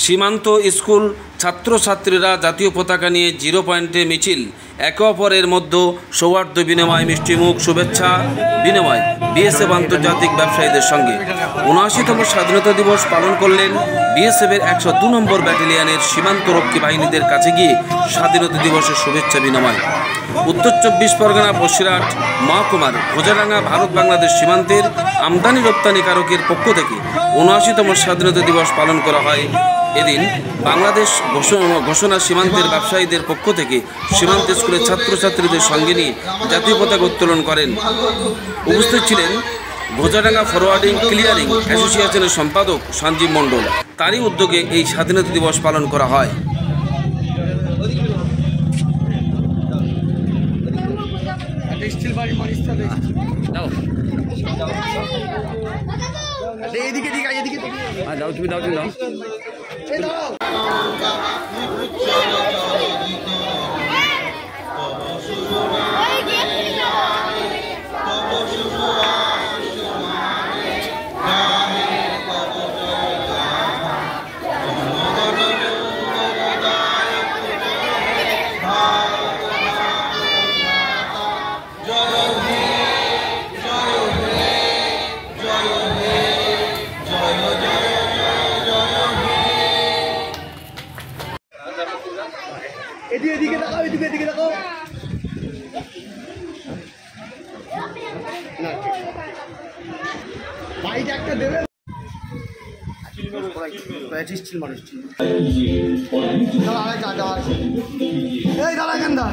সীমান্ত স্কুল ছাত্রছাত্রীরা জাতীয় পতাকা নিয়ে জিরো পয়েন্টে মিছিল, একে অপরের মধ্যে সৌহার্দ্য বিনিময়, মিষ্টিমুখ শুভেচ্ছা বিনিময় বিএসএফ আন্তর্জাতিক ব্যবসায়ীদের সঙ্গে। ৭৯তম স্বাধীনতা দিবস পালন করলেন বিএসএফের ১০২ নম্বর ব্যাটালিয়নের সীমান্তরক্ষী বাহিনীদের কাছে গিয়ে স্বাধীনতা দিবসের শুভেচ্ছা বিনিময়। উত্তর ২৪ পরগনা বসিরহাট মহকুমার ভোজাডাঙ্গা ভারত বাংলাদেশ সীমান্তের আমদানি রপ্তানিকারকের পক্ষ থেকে ৭৯তম স্বাধীনতা দিবস পালন করা হয়। এদিন বাংলাদেশ ঘোষণা সীমান্তের ব্যবসায়ীদের পক্ষ থেকে সীমান্ত স্কুলের ছাত্রছাত্রীদের সঙ্গে নিয়ে জাতীয় পতাকা উত্তোলন করেন। উপস্থিত ছিলেন ভোজাডাঙ্গা ফরওয়ার্ডিং ক্লিয়ারিং অ্যাসোসিয়েশনের সম্পাদক সঞ্জীব মণ্ডল। তারই উদ্যোগে এই স্বাধীনতা দিবস পালন করা হয়। এদিকে তাকাও, এদিকে তাকাও। না ভাইটা একটা দেবে। স্টিল মানুষ এই দাদা কান্দা